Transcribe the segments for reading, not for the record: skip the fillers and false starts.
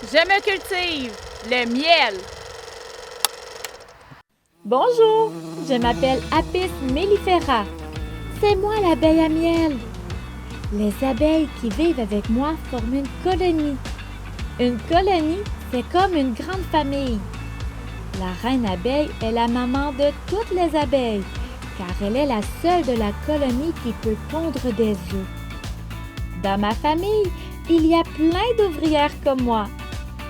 Je me cultive le miel. Bonjour, je m'appelle Apis mellifera. C'est moi l'abeille à miel. Les abeilles qui vivent avec moi forment une colonie. Une colonie, c'est comme une grande famille. La reine abeille est la maman de toutes les abeilles, car elle est la seule de la colonie qui peut pondre des œufs. Dans ma famille, il y a plein d'ouvrières comme moi,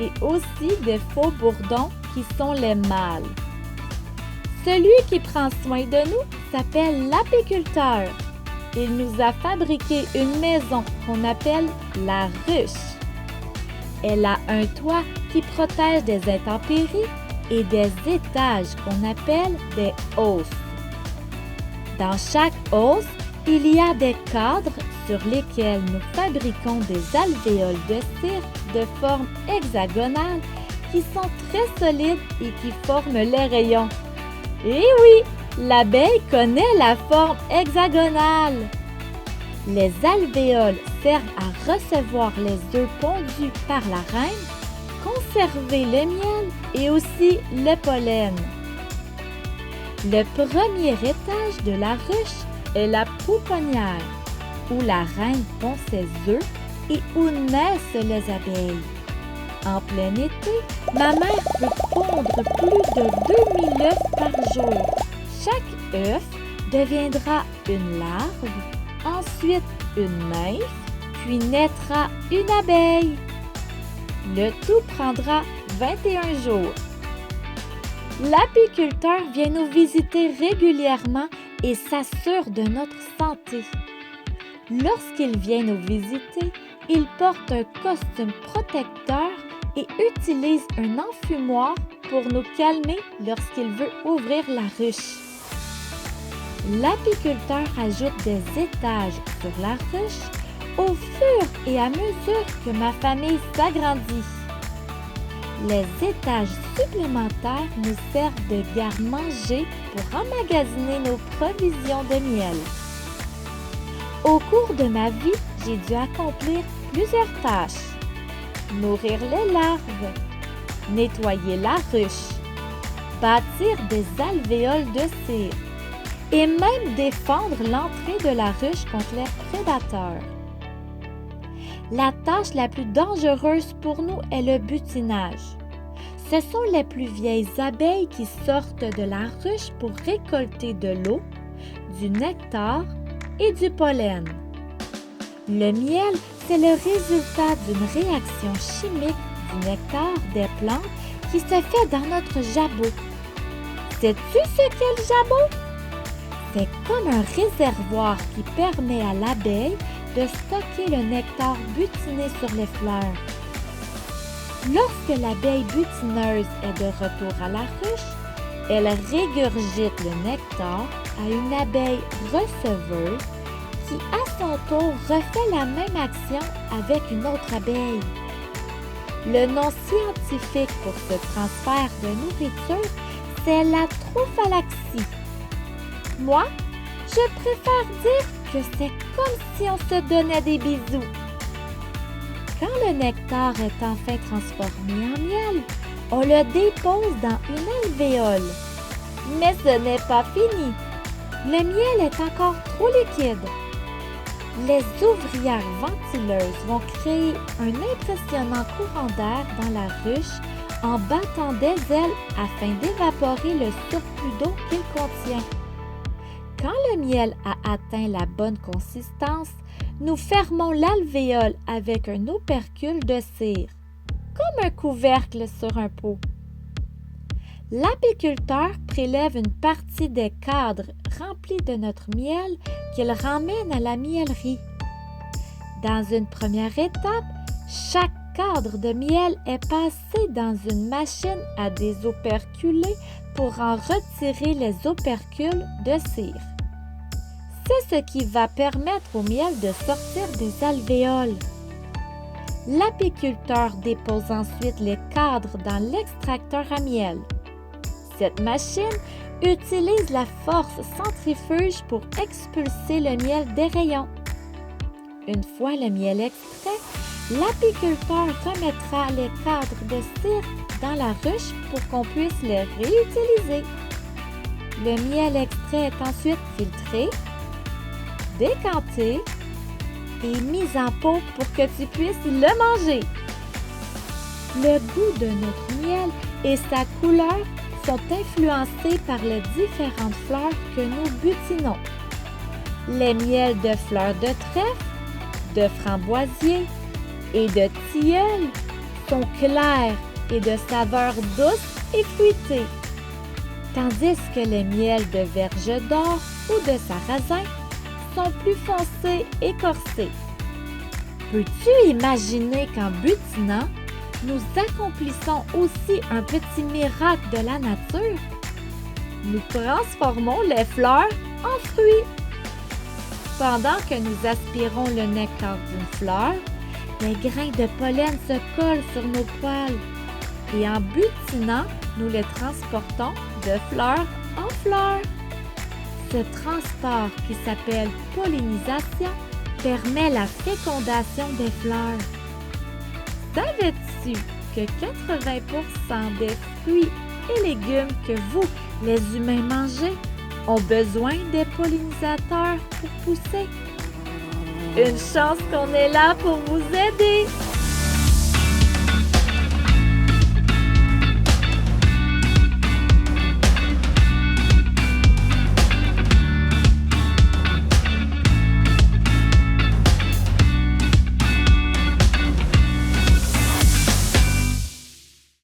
et aussi des faux bourdons qui sont les mâles. Celui qui prend soin de nous s'appelle l'apiculteur. Il nous a fabriqué une maison qu'on appelle la ruche. Elle a un toit qui protège des intempéries et des étages qu'on appelle des hausses. Dans chaque hausse, il y a des cadres sur lesquels nous fabriquons des alvéoles de cire de forme hexagonale qui sont très solides et qui forment les rayons. Et oui, l'abeille connaît la forme hexagonale. Les alvéoles servent à recevoir les œufs pondus par la reine, conserver le miel et aussi le pollen. Le premier étage de la ruche est la pouponnière, où la reine pond ses œufs et où naissent les abeilles. En plein été, ma mère peut pondre plus de 2000 œufs par jour. Chaque œuf deviendra une larve, ensuite une nymphe, puis naîtra une abeille. Le tout prendra 21 jours. L'apiculteur vient nous visiter régulièrement et s'assure de notre santé. Lorsqu'il vient nous visiter, il porte un costume protecteur et utilise un enfumoir pour nous calmer lorsqu'il veut ouvrir la ruche. L'apiculteur ajoute des étages sur la ruche au fur et à mesure que ma famille s'agrandit. Les étages supplémentaires nous servent de garde-manger pour emmagasiner nos provisions de miel. Au cours de ma vie, j'ai dû accomplir plusieurs tâches. Nourrir les larves, nettoyer la ruche, bâtir des alvéoles de cire et même défendre l'entrée de la ruche contre les prédateurs. La tâche la plus dangereuse pour nous est le butinage. Ce sont les plus vieilles abeilles qui sortent de la ruche pour récolter de l'eau, du nectar et du pollen. Le miel, c'est le résultat d'une réaction chimique du nectar des plantes qui se fait dans notre jabot. Sais-tu ce qu'est le jabot? C'est comme un réservoir qui permet à l'abeille de stocker le nectar butiné sur les fleurs. Lorsque l'abeille butineuse est de retour à la ruche, elle régurgite le nectar à une abeille receveuse qui, à son tour, refait la même action avec une autre abeille. Le nom scientifique pour ce transfert de nourriture, c'est la trophalaxie. Moi, je préfère dire que c'est comme si on se donnait des bisous. Quand le nectar est enfin transformé en miel, on le dépose dans une alvéole. Mais ce n'est pas fini. Le miel est encore trop liquide. Les ouvrières ventileuses vont créer un impressionnant courant d'air dans la ruche en battant des ailes afin d'évaporer le surplus d'eau qu'il contient. Quand le miel a atteint la bonne consistance, nous fermons l'alvéole avec un opercule de cire, comme un couvercle sur un pot. L'apiculteur prélève une partie des cadres remplis de notre miel qu'il ramène à la miellerie. Dans une première étape, chaque cadre de miel est passé dans une machine à désoperculer pour en retirer les opercules de cire. C'est ce qui va permettre au miel de sortir des alvéoles. L'apiculteur dépose ensuite les cadres dans l'extracteur à miel. Cette machine utilise la force centrifuge pour expulser le miel des rayons. Une fois le miel extrait, L'apiculteur remettra les cadres de cire dans la ruche pour qu'on puisse les réutiliser. Le miel extrait est ensuite filtré, décanté et mis en pot pour que tu puisses le manger. Le goût de notre miel et sa couleur sont influencés par les différentes fleurs que nous butinons. Les miels de fleurs de trèfle, de framboisier et de tilleul sont clairs et de saveur douce et fruitée, tandis que les miels de verge d'or ou de sarrasin sont plus foncés et corsés. Peux-tu imaginer qu'en butinant, nous accomplissons aussi un petit miracle de la nature? Nous transformons les fleurs en fruits. Pendant que nous aspirons le nectar d'une fleur, les grains de pollen se collent sur nos poils et en butinant, nous les transportons de fleur en fleur. Ce transport qui s'appelle pollinisation permet la fécondation des fleurs. Savais-tu que 80% des fruits et légumes que vous, les humains, mangez ont besoin des pollinisateurs pour pousser? Une chance qu'on est là pour vous aider!